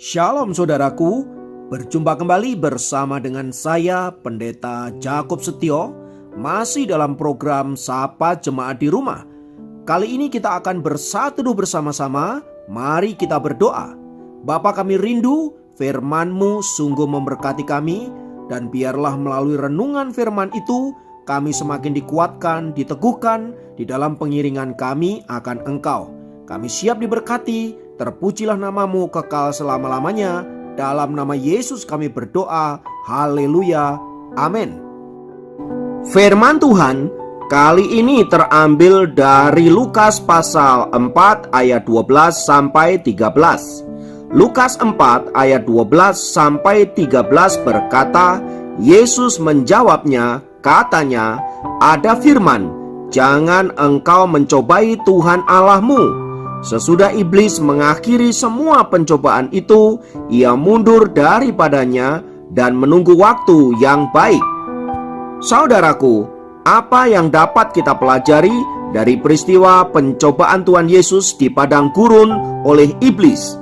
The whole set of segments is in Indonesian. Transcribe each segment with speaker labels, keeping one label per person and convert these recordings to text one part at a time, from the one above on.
Speaker 1: Shalom saudaraku, berjumpa kembali bersama dengan saya Pendeta Jakob Setio, masih dalam program Sapa Jemaat di Rumah. Kali ini kita akan berseteduh bersama-sama, mari kita berdoa. Bapa kami rindu, firman-Mu sungguh memberkati kami, dan biarlah melalui renungan firman itu, kami semakin dikuatkan, diteguhkan di dalam pengiringan kami akan Engkau. Kami siap diberkati. Terpujilah namamu kekal selama-lamanya. Dalam nama Yesus kami berdoa. Haleluya. Amin. Firman Tuhan kali ini terambil dari Lukas pasal 4 ayat 12 sampai 13. Lukas 4 ayat 12 sampai 13 berkata, Yesus menjawabnya, katanya, ada firman, jangan engkau mencobai Tuhan Allahmu. Sesudah iblis mengakhiri semua pencobaan itu, ia mundur daripadanya dan menunggu waktu yang baik. Saudaraku, apa yang dapat kita pelajari dari peristiwa pencobaan Tuhan Yesus di padang gurun oleh iblis?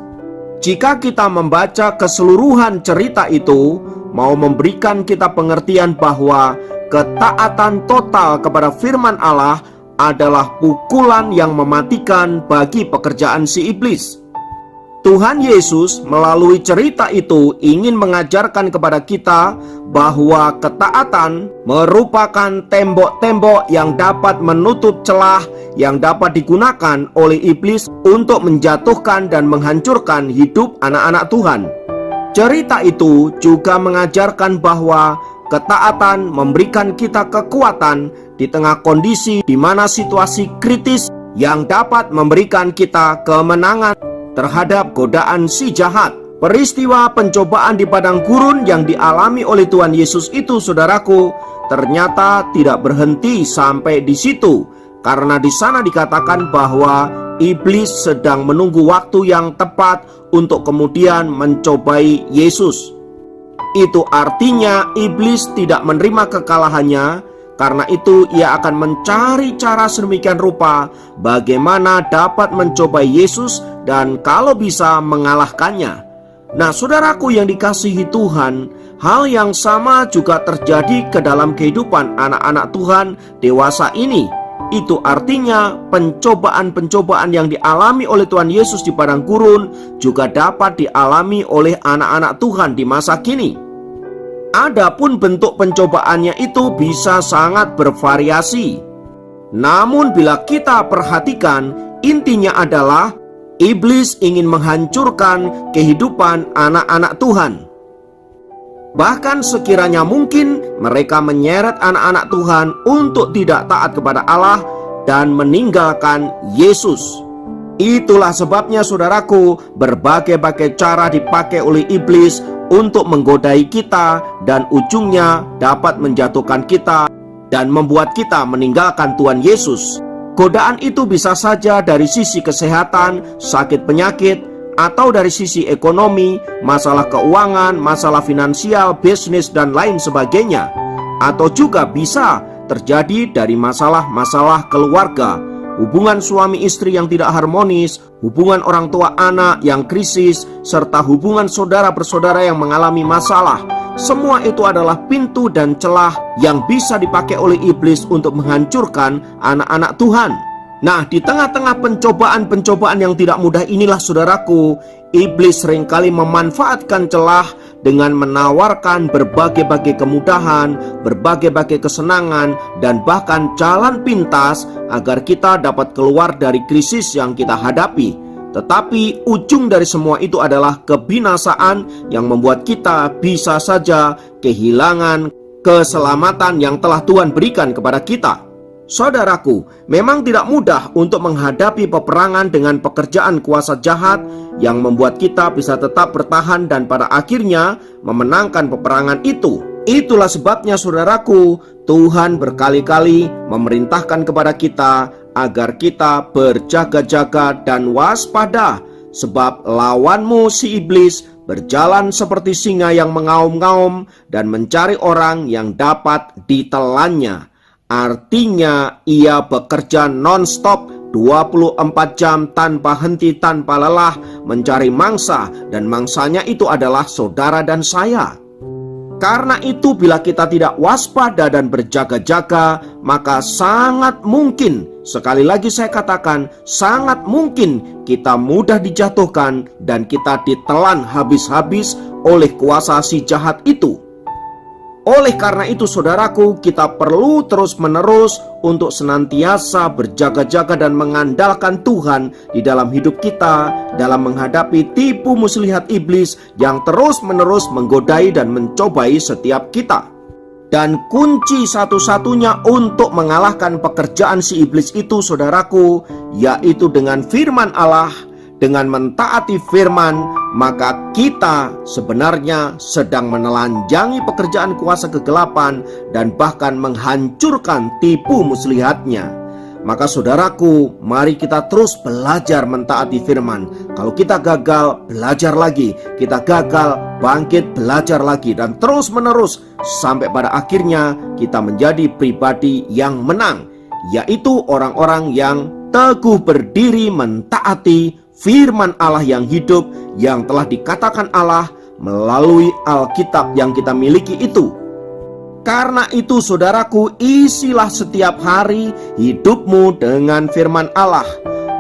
Speaker 1: Jika kita membaca keseluruhan cerita itu, mau memberikan kita pengertian bahwa ketaatan total kepada firman Allah adalah pukulan yang mematikan bagi pekerjaan si iblis. Tuhan Yesus melalui cerita itu ingin mengajarkan kepada kita bahwa ketaatan merupakan tembok-tembok yang dapat menutup celah yang dapat digunakan oleh iblis untuk menjatuhkan dan menghancurkan hidup anak-anak Tuhan. Cerita itu juga mengajarkan bahwa ketaatan memberikan kita kekuatan di tengah kondisi di mana situasi kritis yang dapat memberikan kita kemenangan terhadap godaan si jahat. Peristiwa pencobaan di padang gurun yang dialami oleh Tuhan Yesus itu, saudaraku, ternyata tidak berhenti sampai di situ, karena di sana dikatakan bahwa iblis sedang menunggu waktu yang tepat untuk kemudian mencobai Yesus. Itu artinya iblis tidak menerima kekalahannya. Karena itu ia akan mencari cara sedemikian rupa bagaimana dapat mencobai Yesus dan kalau bisa mengalahkannya. Nah, saudaraku yang dikasihi Tuhan, hal yang sama juga terjadi ke dalam kehidupan anak-anak Tuhan dewasa ini. Itu artinya pencobaan-pencobaan yang dialami oleh Tuhan Yesus di padang gurun juga dapat dialami oleh anak-anak Tuhan di masa kini. Adapun bentuk pencobaannya itu bisa sangat bervariasi. Namun bila kita perhatikan, intinya adalah iblis ingin menghancurkan kehidupan anak-anak Tuhan. Bahkan sekiranya mungkin mereka menyeret anak-anak Tuhan untuk tidak taat kepada Allah dan meninggalkan Yesus. Itulah sebabnya, saudaraku, berbagai-bagai cara dipakai oleh iblis untuk menggodai kita dan ujungnya dapat menjatuhkan kita dan membuat kita meninggalkan Tuhan Yesus. Godaan itu bisa saja dari sisi kesehatan, sakit penyakit, atau dari sisi ekonomi, masalah keuangan, masalah finansial, bisnis, dan lain sebagainya. Atau juga bisa terjadi dari masalah-masalah keluarga, hubungan suami istri yang tidak harmonis, hubungan orang tua anak yang krisis, serta hubungan saudara bersaudara yang mengalami masalah. Semua itu adalah pintu dan celah yang bisa dipakai oleh iblis untuk menghancurkan anak-anak Tuhan. Nah, di tengah-tengah pencobaan-pencobaan yang tidak mudah inilah, saudaraku, iblis seringkali memanfaatkan celah dengan menawarkan berbagai-bagai kemudahan, berbagai-bagai kesenangan, dan bahkan jalan pintas agar kita dapat keluar dari krisis yang kita hadapi. Tetapi ujung dari semua itu adalah kebinasaan yang membuat kita bisa saja kehilangan keselamatan yang telah Tuhan berikan kepada kita. Saudaraku, memang tidak mudah untuk menghadapi peperangan dengan pekerjaan kuasa jahat yang membuat kita bisa tetap bertahan dan pada akhirnya memenangkan peperangan itu. Itulah sebabnya, saudaraku, Tuhan berkali-kali memerintahkan kepada kita agar kita berjaga-jaga dan waspada, sebab lawanmu si iblis berjalan seperti singa yang mengaum-ngaum dan mencari orang yang dapat ditelannya. Artinya ia bekerja non-stop 24 jam tanpa henti, tanpa lelah mencari mangsa, dan mangsanya itu adalah saudara dan saya. Karena itu bila kita tidak waspada dan berjaga-jaga, maka sangat mungkin, sekali lagi saya katakan, sangat mungkin kita mudah dijatuhkan dan kita ditelan habis-habis oleh kuasa si jahat itu. Oleh karena itu saudaraku, kita perlu terus-menerus untuk senantiasa berjaga-jaga dan mengandalkan Tuhan di dalam hidup kita, dalam menghadapi tipu muslihat iblis yang terus-menerus menggodai dan mencobai setiap kita. Dan kunci satu-satunya untuk mengalahkan pekerjaan si iblis itu saudaraku, yaitu dengan firman Allah. Dengan mentaati firman, maka kita sebenarnya sedang menelanjangi pekerjaan kuasa kegelapan dan bahkan menghancurkan tipu muslihatnya. Maka saudaraku, mari kita terus belajar mentaati firman. Kalau kita gagal, belajar lagi. Kita gagal, bangkit, belajar lagi. Dan terus menerus sampai pada akhirnya kita menjadi pribadi yang menang, yaitu orang-orang yang teguh berdiri mentaati firman Allah yang hidup, yang telah dikatakan Allah melalui Alkitab yang kita miliki itu. Karena itu saudaraku, isilah setiap hari hidupmu dengan firman Allah.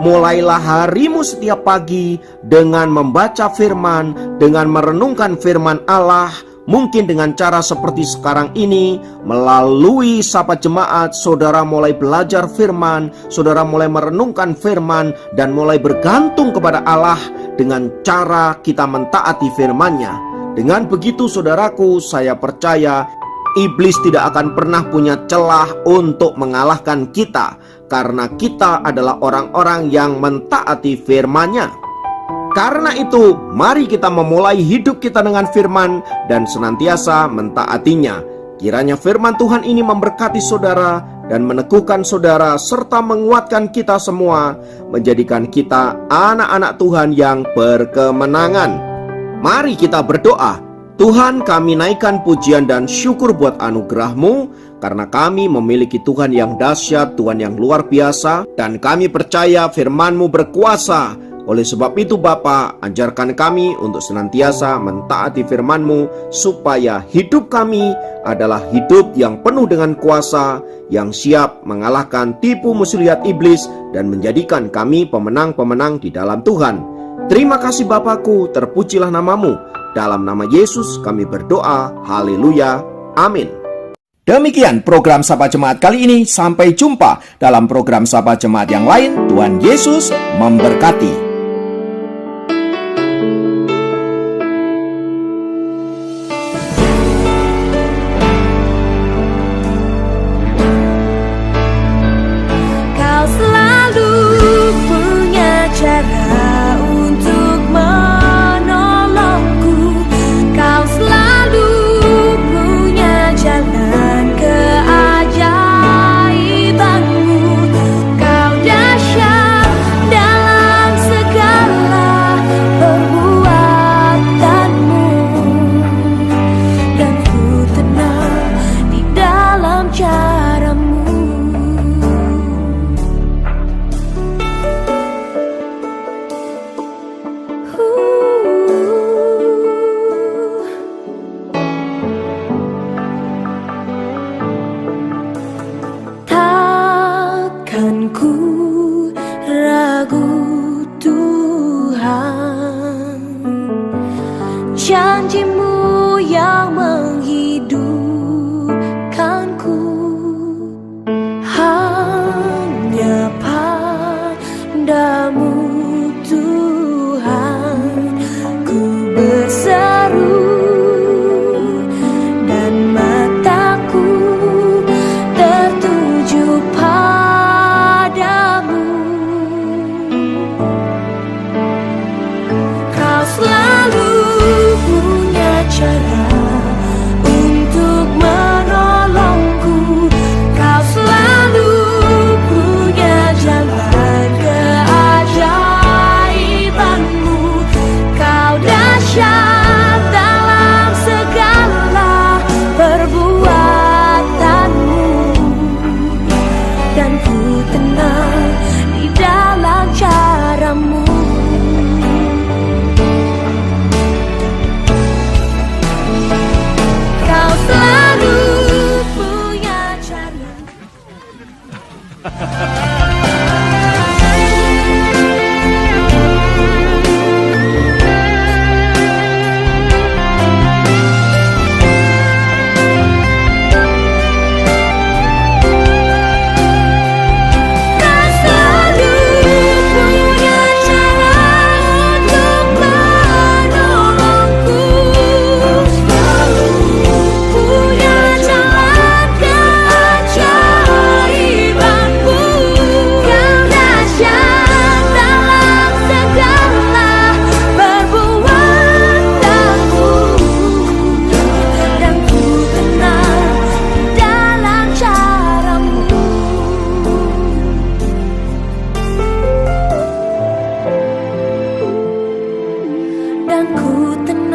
Speaker 1: Mulailah harimu setiap pagi dengan membaca firman, dengan merenungkan firman Allah. Mungkin dengan cara seperti sekarang ini, melalui Sapa Jemaat, saudara mulai belajar firman, saudara mulai merenungkan firman, dan mulai bergantung kepada Allah dengan cara kita mentaati firman-Nya. Dengan begitu saudaraku, saya percaya iblis tidak akan pernah punya celah untuk mengalahkan kita, karena kita adalah orang-orang yang mentaati firman-Nya. Karena itu, mari kita memulai hidup kita dengan firman dan senantiasa mentaatinya. Kiranya firman Tuhan ini memberkati saudara dan meneguhkan saudara serta menguatkan kita semua, menjadikan kita anak-anak Tuhan yang berkemenangan. Mari kita berdoa. Tuhan, kami naikkan pujian dan syukur buat anugerah-Mu, karena kami memiliki Tuhan yang dahsyat, Tuhan yang luar biasa, dan kami percaya firman-Mu berkuasa. Oleh sebab itu Bapa, ajarkan kami untuk senantiasa mentaati firman-Mu, supaya hidup kami adalah hidup yang penuh dengan kuasa, yang siap mengalahkan tipu muslihat iblis dan menjadikan kami pemenang-pemenang di dalam Tuhan. Terima kasih Bapakku, terpujilah nama-Mu. Dalam nama Yesus kami berdoa, haleluya, amin. Demikian program Sapa Jemaat kali ini. Sampai jumpa dalam program Sapa Jemaat yang lain. Tuhan Yesus memberkati.
Speaker 2: Janji-Mu yang menghidupkanku, hanya pada-Mu Tuhan ku berseru, dan mataku tertuju pada ku tenang.